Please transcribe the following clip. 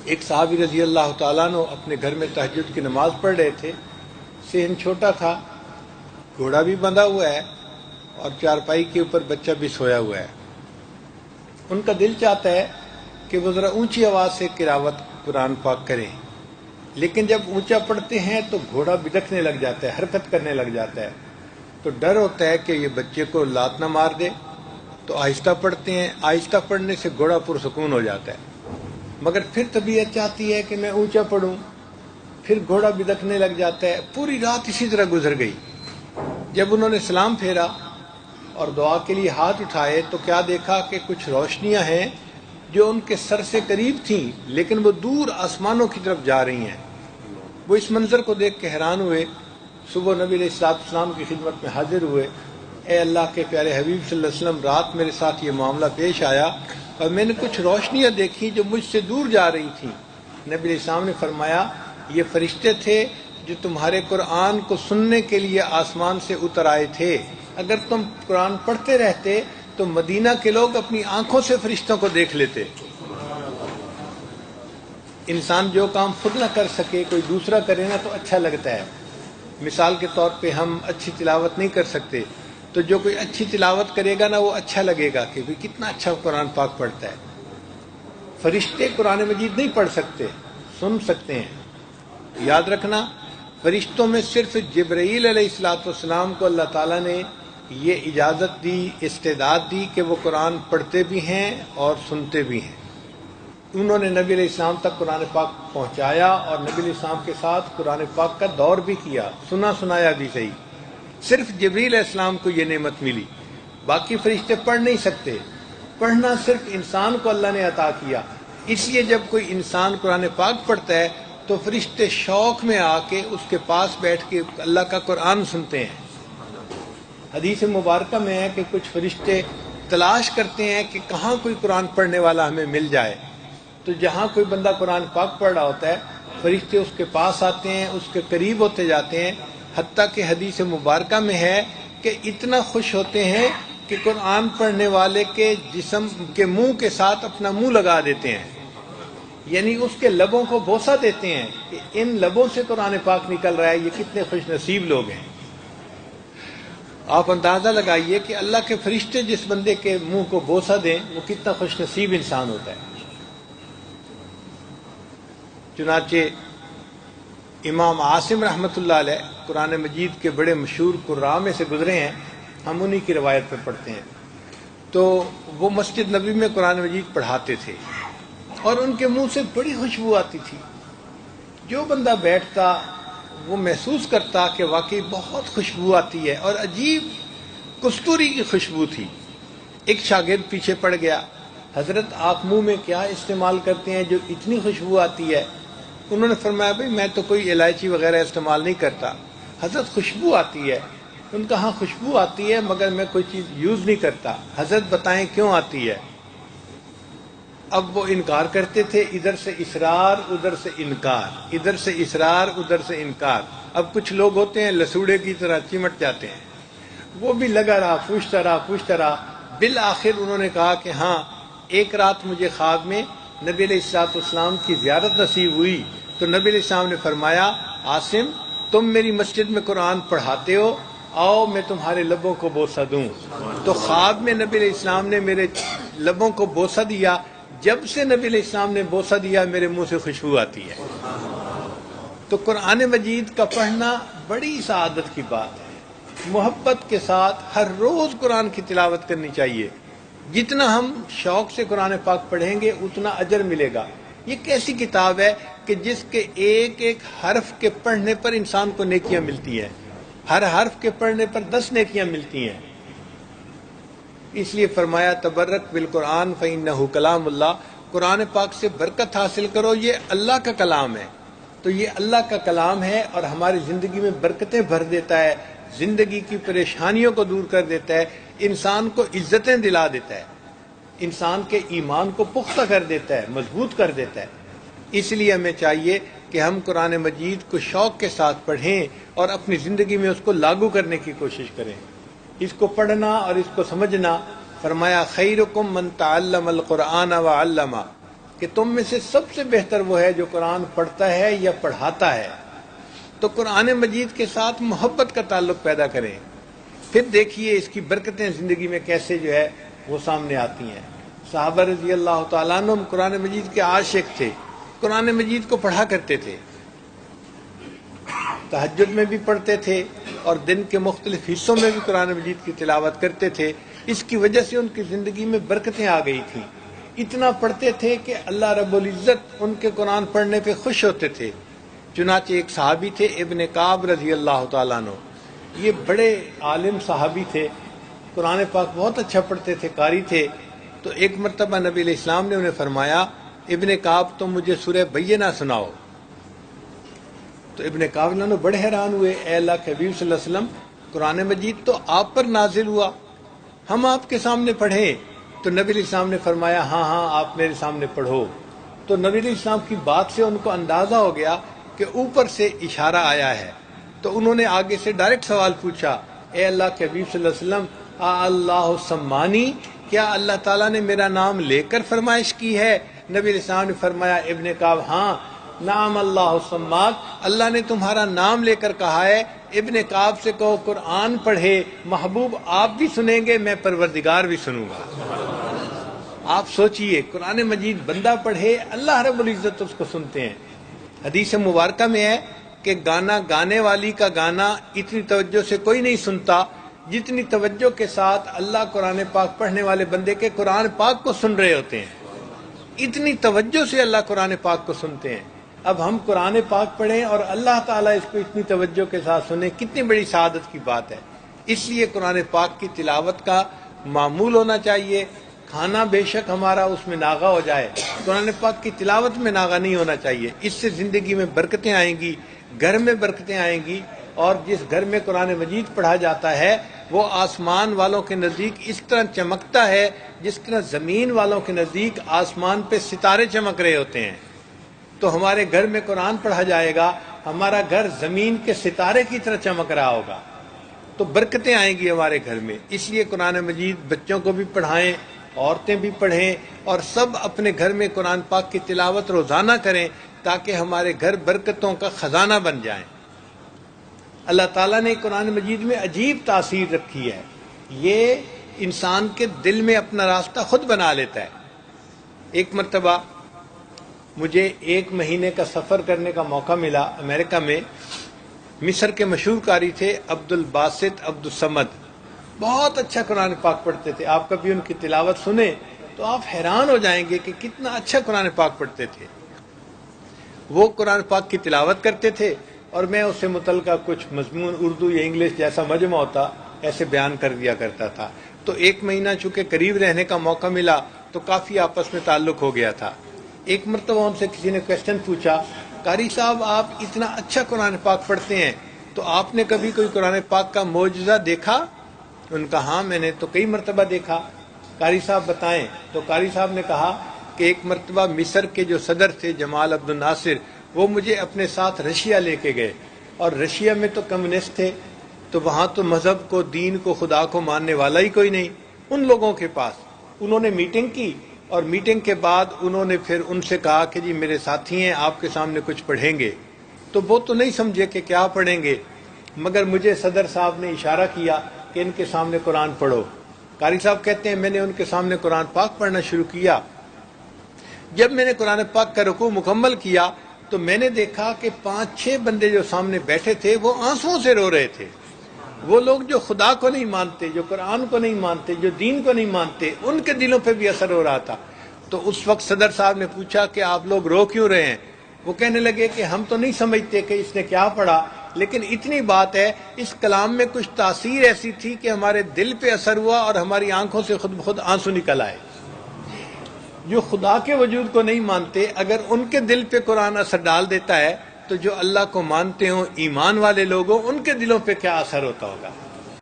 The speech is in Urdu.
ایک صحابی رضی اللہ تعالیٰ عنہ اپنے گھر میں تہجد کی نماز پڑھ رہے تھے. صحن چھوٹا تھا، گھوڑا بھی بندھا ہوا ہے اور چارپائی کے اوپر بچہ بھی سویا ہوا ہے. ان کا دل چاہتا ہے کہ وہ ذرا اونچی آواز سے تلاوت قرآن پاک کریں، لیکن جب اونچا پڑھتے ہیں تو گھوڑا بلکنے لگ جاتا ہے، حرکت کرنے لگ جاتا ہے. تو ڈر ہوتا ہے کہ یہ بچے کو لات نہ مار دے، تو آہستہ پڑھتے ہیں. آہستہ پڑھنے سے گھوڑا پرسکون ہو جاتا ہے، مگر پھر طبیعت چاہتی ہے کہ میں اونچا پڑھوں، پھر گھوڑا بدکنے لگ جاتا ہے. پوری رات اسی طرح گزر گئی. جب انہوں نے سلام پھیرا اور دعا کے لیے ہاتھ اٹھائے تو کیا دیکھا کہ کچھ روشنیاں ہیں جو ان کے سر سے قریب تھیں لیکن وہ دور آسمانوں کی طرف جا رہی ہیں. وہ اس منظر کو دیکھ کے حیران ہوئے. صبح نبی علیہ السلام کی خدمت میں حاضر ہوئے. اے اللہ کے پیارے حبیب صلی اللہ علیہ وسلم، رات میرے ساتھ یہ معاملہ پیش آیا اور میں نے کچھ روشنیاں دیکھی جو مجھ سے دور جا رہی تھیں. نبی علیہ السلام نے فرمایا یہ فرشتے تھے جو تمہارے قرآن کو سننے کے لیے آسمان سے اتر آئے تھے. اگر تم قرآن پڑھتے رہتے تو مدینہ کے لوگ اپنی آنکھوں سے فرشتوں کو دیکھ لیتے. انسان جو کام خود نہ کر سکے کوئی دوسرا کرے نا تو اچھا لگتا ہے. مثال کے طور پہ ہم اچھی تلاوت نہیں کر سکتے تو جو کوئی اچھی تلاوت کرے گا نا وہ اچھا لگے گا کہ بھی کتنا اچھا قرآن پاک پڑھتا ہے. فرشتے قرآن مجید نہیں پڑھ سکتے، سن سکتے ہیں. یاد رکھنا، فرشتوں میں صرف جبرائیل علیہ السلام کو اللہ تعالیٰ نے یہ اجازت دی، استعداد دی کہ وہ قرآن پڑھتے بھی ہیں اور سنتے بھی ہیں. انہوں نے نبی علیہ السلام تک قرآن پاک پہنچایا اور نبی علیہ السلام کے ساتھ قرآن پاک کا دور بھی کیا، سنا سنایا بھی صحیح. صرف جبرائیل علیہ السلام کو یہ نعمت ملی، باقی فرشتے پڑھ نہیں سکتے. پڑھنا صرف انسان کو اللہ نے عطا کیا. اس لیے جب کوئی انسان قرآن پاک پڑھتا ہے تو فرشتے شوق میں آ کے اس کے پاس بیٹھ کے اللہ کا قرآن سنتے ہیں. حدیث مبارکہ میں ہے کہ کچھ فرشتے تلاش کرتے ہیں کہ کہاں کوئی قرآن پڑھنے والا ہمیں مل جائے. تو جہاں کوئی بندہ قرآن پاک پڑھ رہا ہوتا ہے فرشتے اس کے پاس آتے ہیں، اس کے قریب ہوتے جاتے ہیں. حتیٰ کہ حدیث مبارکہ میں ہے کہ اتنا خوش ہوتے ہیں کہ قرآن پڑھنے والے کے جسم کے منہ کے ساتھ اپنا منہ لگا دیتے ہیں، یعنی اس کے لبوں کو بوسہ دیتے ہیں کہ ان لبوں سے قرآن پاک نکل رہا ہے. یہ کتنے خوش نصیب لوگ ہیں. آپ اندازہ لگائیے کہ اللہ کے فرشتے جس بندے کے منہ کو بوسہ دیں وہ کتنا خوش نصیب انسان ہوتا ہے. چنانچہ امام عاصم رحمۃ اللہ علیہ قرآن مجید کے بڑے مشہور قراء میں سے گزرے ہیں، ہم انہی کی روایت پہ پڑھتے ہیں. تو وہ مسجد نبی میں قرآن مجید پڑھاتے تھے اور ان کے منہ سے بڑی خوشبو آتی تھی. جو بندہ بیٹھتا وہ محسوس کرتا کہ واقعی بہت خوشبو آتی ہے، اور عجیب کستوری کی خوشبو تھی. ایک شاگرد پیچھے پڑ گیا، حضرت آپ منہ میں کیا استعمال کرتے ہیں جو اتنی خوشبو آتی ہے؟ انہوں نے فرمایا بھائی میں تو کوئی الائچی وغیرہ استعمال نہیں کرتا، حضرت خوشبو آتی ہے. ان کا ہاں خوشبو آتی ہے مگر میں کوئی چیز یوز نہیں کرتا. حضرت بتائیں کیوں آتی ہے؟ اب وہ انکار کرتے تھے، ادھر سے اصرار ادھر سے انکار، ادھر سے اصرار ادھر سے انکار. اب کچھ لوگ ہوتے ہیں لسوڑے کی طرح چمٹ جاتے ہیں، وہ بھی لگا رہا پوچھتا رہا. بالآخر انہوں نے کہا کہ ہاں ایک رات مجھے خواب میں نبی علیہ السلام کی زیارت نصیب ہوئی تو نبی علیہ السلام نے فرمایا عاصم تم میری مسجد میں قرآن پڑھاتے ہو، آؤ میں تمہارے لبوں کو بوسہ دوں. تو خواب میں نبی علیہ السلام نے میرے لبوں کو بوسہ دیا. جب سے نبی علیہ السلام نے بوسہ دیا میرے منہ سے خوشبو آتی ہے. تو قرآن مجید کا پڑھنا بڑی سعادت کی بات ہے. محبت کے ساتھ ہر روز قرآن کی تلاوت کرنی چاہیے. جتنا ہم شوق سے قرآن پاک پڑھیں گے اتنا اجر ملے گا. یہ کیسی کتاب ہے کہ جس کے ایک ایک حرف کے پڑھنے پر انسان کو نیکیاں ملتی ہیں، ہر حرف کے پڑھنے پر 10 نیکیاں ملتی ہیں. اس لیے فرمایا تبرک بالقرآن فإنہ کلام اللہ، قرآن پاک سے برکت حاصل کرو، یہ اللہ کا کلام ہے. تو یہ اللہ کا کلام ہے اور ہماری زندگی میں برکتیں بھر دیتا ہے، زندگی کی پریشانیوں کو دور کر دیتا ہے، انسان کو عزتیں دلا دیتا ہے، انسان کے ایمان کو پختہ کر دیتا ہے، مضبوط کر دیتا ہے. اس لیے ہمیں چاہیے کہ ہم قرآن مجید کو شوق کے ساتھ پڑھیں اور اپنی زندگی میں اس کو لاگو کرنے کی کوشش کریں. اس کو پڑھنا اور اس کو سمجھنا. فرمایا خیرکم من تعلم القرآن وعلمہ، کہ تم میں سے سب سے بہتر وہ ہے جو قرآن پڑھتا ہے یا پڑھاتا ہے. تو قرآن مجید کے ساتھ محبت کا تعلق پیدا کریں. پھر دیکھیے اس کی برکتیں زندگی میں کیسے جو ہے وہ سامنے آتی ہیں. صحابہ رضی اللہ تعالیٰ عنہ قرآن مجید کے عاشق تھے، قرآن مجید کو پڑھا کرتے تھے، تہجد میں بھی پڑھتے تھے اور دن کے مختلف حصوں میں بھی قرآن مجید کی تلاوت کرتے تھے. اس کی وجہ سے ان کی زندگی میں برکتیں آ گئی تھیں. اتنا پڑھتے تھے کہ اللہ رب العزت ان کے قرآن پڑھنے پہ خوش ہوتے تھے. چنانچہ ایک صحابی تھے ابن کعب رضی اللہ تعالیٰ عنہ، یہ بڑے عالم صحابی تھے، قرآن پاک بہت اچھا پڑھتے تھے، قاری تھے. تو ایک مرتبہ نبی علیہ السلام نے انہیں فرمایا ابن کعب تم مجھے سورہ بینہ سناؤ. تو ابن کعب نے بڑے حیران ہوئے، اے اللہ کے حبیب صلی اللہ علیہ وسلم قرآن مجید تو آپ پر نازل ہوا، ہم آپ کے سامنے پڑھیں. تو نبی علیہ السلام نے فرمایا ہاں ہاں آپ میرے سامنے پڑھو. تو نبی علیہ السلام کی بات سے ان کو اندازہ ہو گیا کہ اوپر سے اشارہ آیا ہے. تو انہوں نے آگے سے ڈائریکٹ سوال پوچھا، اے اللہ کے حبیب صلی اللہ علیہ وسلم اللہ سمانی، کیا اللہ تعالیٰ نے میرا نام لے کر فرمائش کی ہے؟ نبی علیہ السلام نے فرمایا ابن کعب ہاں نام اللہ سماک، اللہ نے تمہارا نام لے کر کہا ہے. ابن کعب سے کہو قرآن پڑھے، محبوب آپ بھی سنیں گے، میں پروردگار بھی سنوں گا. آپ سوچئے قرآن مجید بندہ پڑھے، اللہ رب العزت اس کو سنتے ہیں. حدیث مبارکہ میں ہے کہ گانا گانے والی کا گانا اتنی توجہ سے کوئی نہیں سنتا جتنی توجہ کے ساتھ اللہ قرآن پاک پڑھنے والے بندے کے قرآن پاک کو سن رہے ہوتے ہیں. اتنی توجہ سے اللہ قرآن پاک کو سنتے ہیں. اب ہم قرآن پاک پڑھیں اور اللہ تعالیٰ اس کو اتنی توجہ کے ساتھ سنیں، کتنی بڑی سعادت کی بات ہے. اس لیے قرآن پاک کی تلاوت کا معمول ہونا چاہیے. کھانا بے شک ہمارا اس میں ناغہ ہو جائے، قرآن پاک کی تلاوت میں ناغہ نہیں ہونا چاہیے. اس سے زندگی میں برکتیں آئیں گی، گھر میں برکتیں آئیں گی. اور جس گھر میں قرآن مجید پڑھا جاتا ہے وہ آسمان والوں کے نزدیک اس طرح چمکتا ہے جس طرح زمین والوں کے نزدیک آسمان پہ ستارے چمک رہے ہوتے ہیں. تو ہمارے گھر میں قرآن پڑھا جائے گا، ہمارا گھر زمین کے ستارے کی طرح چمک رہا ہوگا، تو برکتیں آئیں گی ہمارے گھر میں. اس لیے قرآن مجید بچوں کو بھی پڑھائیں، عورتیں بھی پڑھیں، اور سب اپنے گھر میں قرآن پاک کی تلاوت روزانہ کریں تاکہ ہمارے گھر برکتوں کا خزانہ بن جائیں. اللہ تعالیٰ نے قرآن مجید میں عجیب تاثیر رکھی ہے، یہ انسان کے دل میں اپنا راستہ خود بنا لیتا ہے. ایک مرتبہ مجھے 1 مہینے کا سفر کرنے کا موقع ملا امریکہ میں. مصر کے مشہور قاری تھے عبد الباسط عبد الصمد، بہت اچھا قرآن پاک پڑھتے تھے. آپ کبھی ان کی تلاوت سنیں تو آپ حیران ہو جائیں گے کہ کتنا اچھا قرآن پاک پڑھتے تھے. وہ قرآن پاک کی تلاوت کرتے تھے اور میں اس سے متعلقہ کچھ مضمون اردو یا انگلش جیسا مجمع ہوتا ایسے بیان کر دیا کرتا تھا. تو 1 مہینہ چونکہ قریب رہنے کا موقع ملا تو کافی آپس میں تعلق ہو گیا تھا. ایک مرتبہ ان سے کسی نے کویسچن پوچھا، قاری صاحب آپ اتنا اچھا قرآن پاک پڑھتے ہیں تو آپ نے کبھی کوئی قرآن پاک کا معجزہ دیکھا؟ ان کا ہاں میں نے تو کئی مرتبہ دیکھا. قاری صاحب بتائیں. تو قاری صاحب نے کہا کہ ایک مرتبہ مصر کے جو صدر تھے جمال عبد الناصر، وہ مجھے اپنے ساتھ رشیا لے کے گئے، اور رشیا میں تو کمیونسٹ تھے، تو وہاں تو مذہب کو، دین کو، خدا کو ماننے والا ہی کوئی نہیں. ان لوگوں کے پاس انہوں نے میٹنگ کی، اور میٹنگ کے بعد انہوں نے پھر ان سے کہا کہ جی میرے ساتھی ہیں آپ کے سامنے کچھ پڑھیں گے. تو وہ تو نہیں سمجھے کہ کیا پڑھیں گے، مگر مجھے صدر صاحب نے اشارہ کیا کہ ان کے سامنے قرآن پڑھو. قاری صاحب کہتے ہیں میں نے ان کے سامنے قرآن پاک پڑھنا شروع کیا. جب میں نے قرآن پاک کا رکوع مکمل کیا تو میں نے دیکھا کہ 5-6 بندے جو سامنے بیٹھے تھے وہ آنسوؤں سے رو رہے تھے. وہ لوگ جو خدا کو نہیں مانتے، جو قرآن کو نہیں مانتے، جو دین کو نہیں مانتے، ان کے دلوں پہ بھی اثر ہو رہا تھا. تو اس وقت صدر صاحب نے پوچھا کہ آپ لوگ رو کیوں رہے ہیں؟ وہ کہنے لگے کہ ہم تو نہیں سمجھتے کہ اس نے کیا پڑھا، لیکن اتنی بات ہے اس کلام میں کچھ تاثیر ایسی تھی کہ ہمارے دل پہ اثر ہوا اور ہماری آنکھوں سے خود بخود آنسو نکل آئے. جو خدا کے وجود کو نہیں مانتے، اگر ان کے دل پہ قرآن اثر ڈال دیتا ہے تو جو اللہ کو مانتے ہوں، ایمان والے لوگوں، ان کے دلوں پہ کیا اثر ہوتا ہوگا.